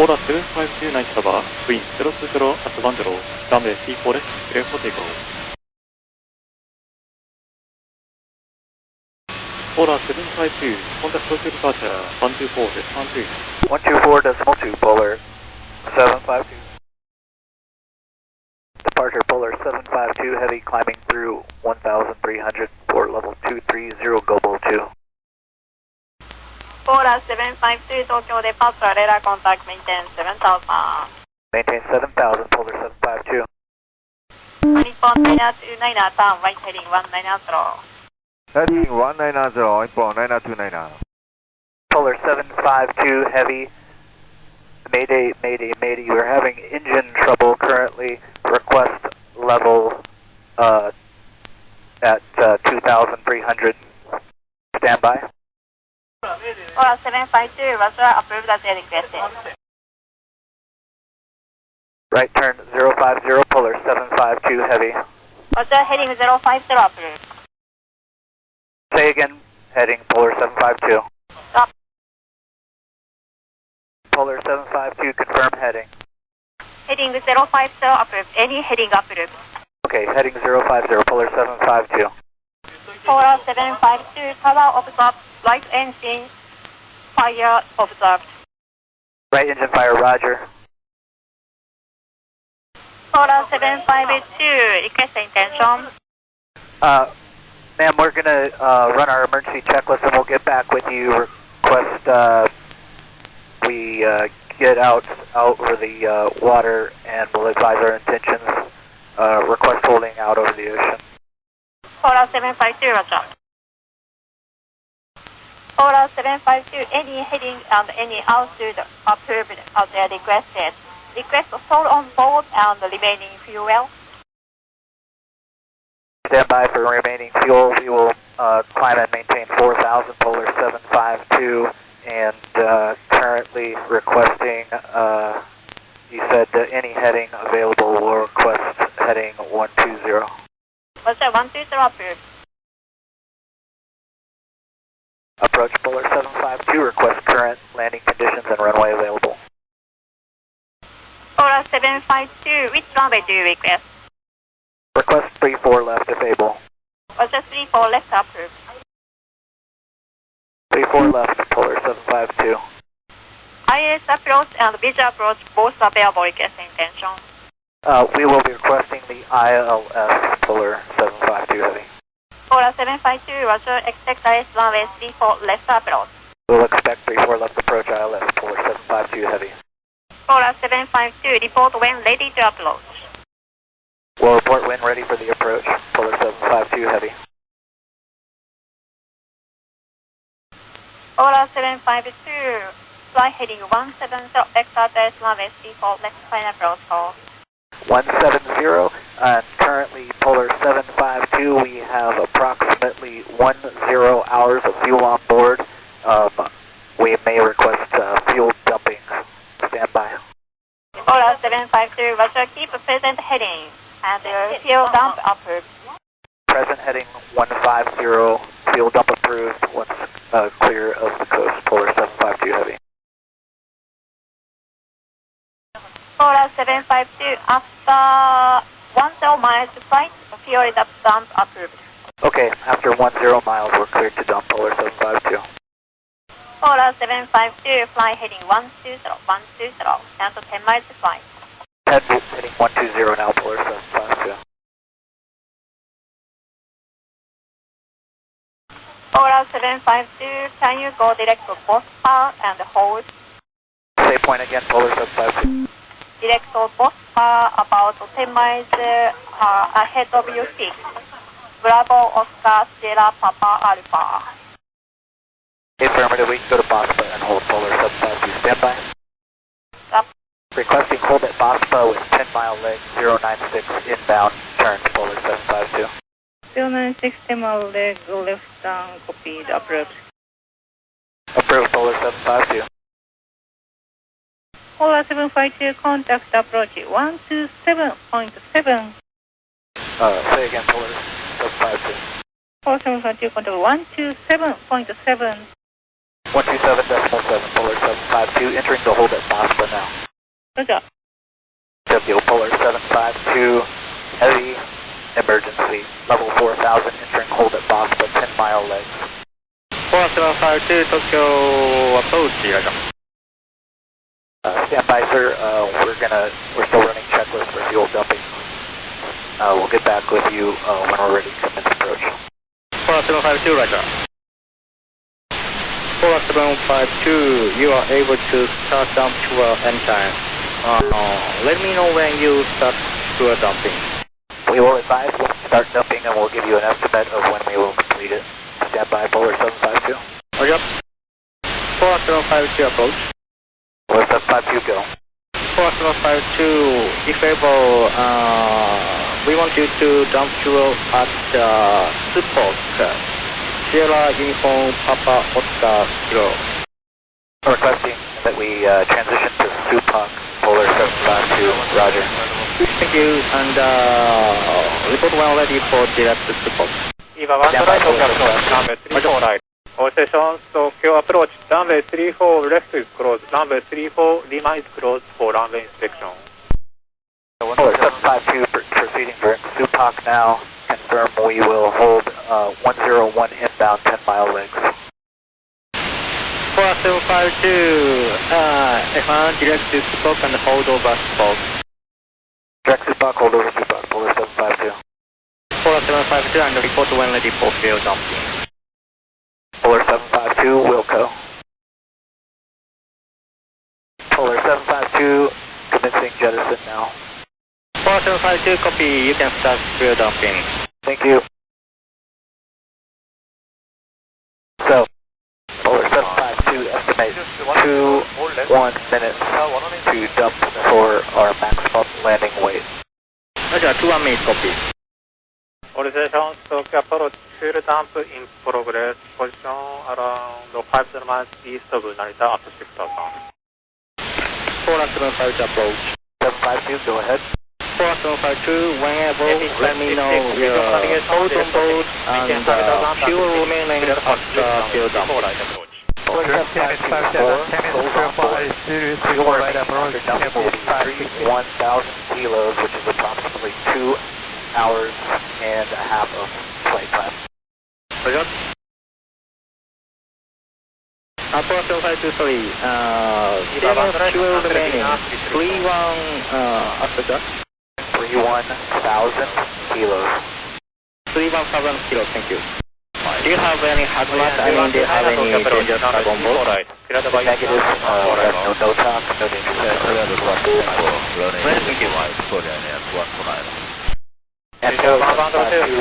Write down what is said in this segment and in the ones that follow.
Polar 752 night cover, wind 020 at 10, runway C4 left, clear for takeoff. Polar 752, contact Tokyo departure, 124.2. 124.2, Polar 752. Departure Polar 752, heavy climbing through 1,300 for level 230, Gobo 2. Polar 752, Tokyo departure, radar contact, maintain 7,000. Maintain 7,000, Polar 752. Nippon 929, turn right heading 190. Heading 190, Nippon 929. Polar 752, heavy. Mayday, Mayday, Mayday. We're having engine trouble currently. Request level at 2,300. Standby. Polar 752, Roger, approved as requested. Right turn 050, Polar 752, heavy. Roger, heading 050, approved. Say again, heading Polar 752. Stop. Polar 752, confirm heading. Heading 050, approved. Any heading approved. Okay, heading 050, Polar 752. Polar 752, power observed, right engine fire observed. Right engine fire, roger. Polar 752, request intention. Ma'am, we're going to run our emergency checklist and we'll get back with you. Request we get out over the water and we'll advise our intentions. Request holding out over the ocean. Polar 752, roger. Polar 752, any heading and any altitude approved as requested. Request hold on board and remaining fuel. Stand by for remaining fuel. We will climb and maintain 4,000, Polar 752, and currently requesting, you said any heading available. We'll request heading 120. Was that 120 approved? Approach Polar 752, request current landing conditions and runway available. Polar 752, which runway do you request? Request 34 left if able. Was that 34 left approved? 34 left, Polar 752. ILS approach and visual approach both available request intention. We will be requesting the ILS, Polar 752 heavy. Polar 752, Roger, expect ILS runway 34 left approach. We'll expect 34 left approach ILS, Polar 752 heavy. Polar 752, report when ready to approach. We'll report when ready for the approach, Polar 752 heavy. Polar 752, fly heading 170, expect ILS runway 34 left final approach hold. 170, and currently Polar 752, we have approximately 10 hours of fuel on board. We may request fuel dumping. Stand by. Polar 752, Roger, keep present heading and fuel dump approved. Present heading 150, fuel dump approved once clear of the coast, Polar 752 heavy. Polar 752, after 10 miles flight, fuel dump approved. Okay, after 10 miles, we're cleared to dump, Polar 752. Polar 752, fly heading 120, down to 10 miles flight. Heading 120 now, Polar 752. Polar 752, can you go direct to Bospa and hold? Say point again, Polar 752. Direct to Bospa, about 10 miles ahead of you 6. Bravo, Oscar, Sierra, Papa, Alpha. Affirmative, we can go to Bospa and hold, Polar 752. Stand by. Stop. Requesting hold at Bospa with 10-mile leg 096 inbound, turn to Polar 752. 096 10-mile leg left down, copied, approved. Approved, Polar 752. Polar 752, contact approach 127.7. Say again, Polar 752. Polar 752, contact 127.7. 127.7, Polar 752, entering the hold at Baspa now. Roger. W, Polar 752, heavy emergency, level 4000, entering hold at Baspa, 10-mile legs. 4752, Tokyo approach, Roger. Stand by, sir. We're still running checklist for fuel dumping. We'll get back with you when we're ready to commence approach. 4752, Roger. 4752, you are able to start dump fuel anytime. Let me know when you start fuel dumping. We will advise when we start dumping and we'll give you an estimate of when we will complete it. Stand by, Polar 752. Roger. 4752 approach. Polar 752, go. 4752, if able, we want you to dump fuel at support. Sierra Uniform Papa Oscar Kilo. Requesting that we transition to Supak, Polar 752, Roger. Thank you, and report when ready for direct support. Eva 1 right, runway 34 right. All stations, Tokyo approach, runway 34 left is closed, runway 34 Lima is closed for runway inspection. Polar 752 proceeding for Supak now. Confirm we will hold 101 inbound 10-mile legs. 4752, F1 direct to Supak and hold over Supak. Direct Supak, hold over Supak, Polar 752. 4752 and report when ready for fuel dumping. Polar 752, Wilco. Polar 752, commencing jettison now. 4752, copy, you can start fuel dumping. Thank you. So, Polar 752, estimate 1 minute to dump for our maximum landing weight. Roger, 2 minutes, copy. All stations, Tokyo approach, fuel dump in progress, position around 5 miles east of Narita at 6000. 4752 approach. 752, go ahead. 4752, whenever, let me know your hold on board and fuel remaining at fuel dump. Polar 754, 1,000 kilos, which is approximately 2 hours and a half of flight time. Roger. 4752, sorry, fuel remaining, 31, after that? 31,000 kilos. 31,000 kilos, thank you. Do you have any hazmat? I mean, do you have any dangerous cargo on board? Negative, no talk, no danger. Thank you. And so, on landing, we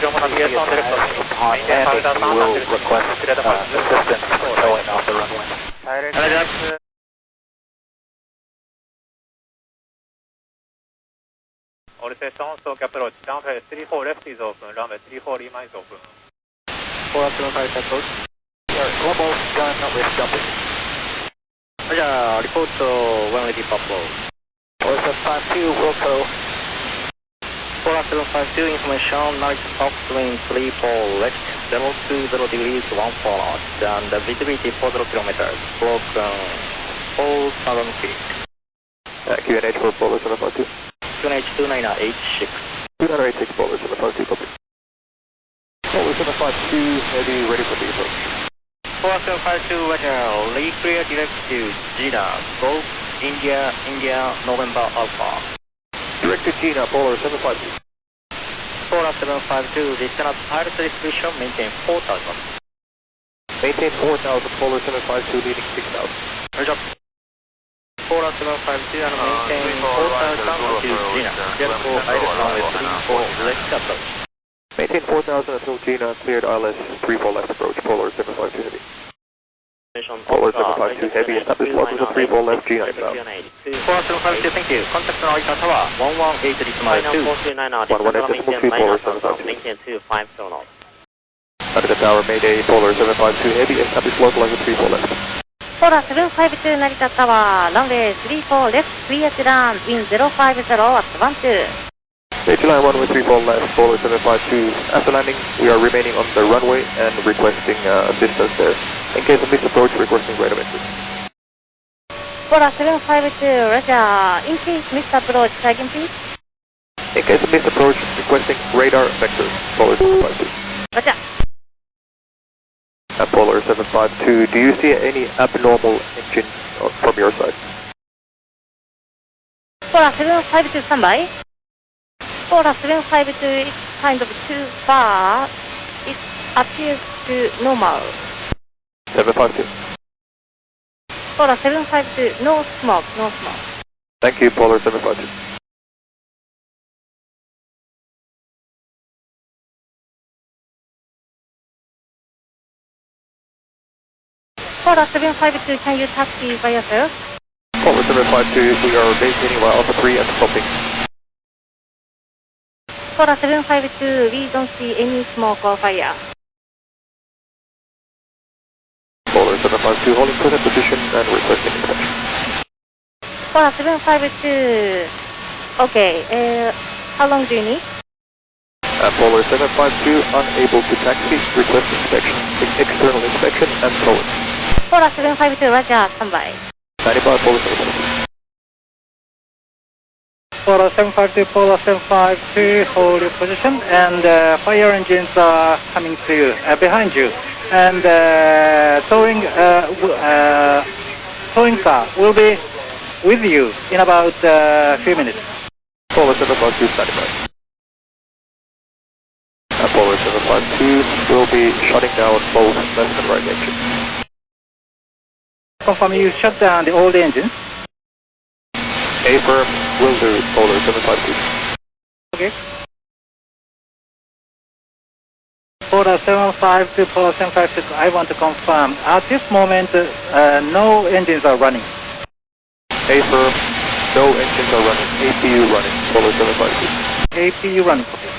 will request assistance for towing off the runway. All stations, Tokyo approach, runway 34 left is open, runway 34 Lima is open. 4752 approach. We are almost done with dumping. Roger, report when ready for approach. Polar 752, Wilco. 4752, information, night upswing 34 left, 020 degrees 14 knots, and visibility 40 kilometers, broken 4,000 feet. QNH for Polar 752. QNH 2986. 2986 Polar 752, copy. Polar 752, heavy, ready for the approach. 4752, Roger, lay clear direct to Gina, Golf, India, November Alpha. Direct to Gina, Polar 752. 4752, descend at pilot discretion, maintain 4,000. Maintain 4,000, Polar 752, leading 6,000. Roger. 4752 and maintain 4,000 until Gina. Cleared for ILS runway 34 left approach. Maintain 4,000 until Gina, cleared ILS 34 left approach, Polar 752 heavy. Polar 752 heavy, establish locals at 34 left, Gina inbound. 4752, thank you. Contact Narita Tower, 118 decimal 2. 118.2, Polar 752. Maintain 250 knots. Narita Tower, Mayday, Polar 752 heavy, establish locals at 34 left. Polar 752 Narita Tower, runway 34 left, clear to land, wind 050 at 12. Line runway 34 left, Polar 752. After landing, we are remaining on the runway and requesting assistance there. In case of misapproach, requesting radar entry. Polar 752, Roger. In case misapproach, again please. In case of misapproach, requesting radar vector, Polar 752. Roger. Polar 752, do you see any abnormal engine from your side? Polar 752, standby. Polar 752 is kind of too far. It appears to normal. 752. Polar 752, no smoke, no smoke. Thank you, Polar 752. Polar 752, can you taxi by yourself? Polar 752, we are vacating via Alpha 3 and stopping. Polar 752, we don't see any smoke or fire. Polar 752, holding present position and requesting inspection. Polar 752, okay, how long do you need? Polar 752, unable to taxi, request inspection, external inspection and towing. Polar 752, Roger, standby. 95, Polar 752. Polar 752, Polar 752, hold your position, and fire engines are coming to you, behind you, and towing car will be with you in about a few minutes. Polar 752, standing by. Polar 752 will be shutting down both left and right engines. Confirm you shut down all the engines. Affirm, will do, Polar 752. Okay. Polar 752, Polar 756, I want to confirm. At this moment, no engines are running. Affirm, no engines are running. APU running, Polar 752. APU running. Okay.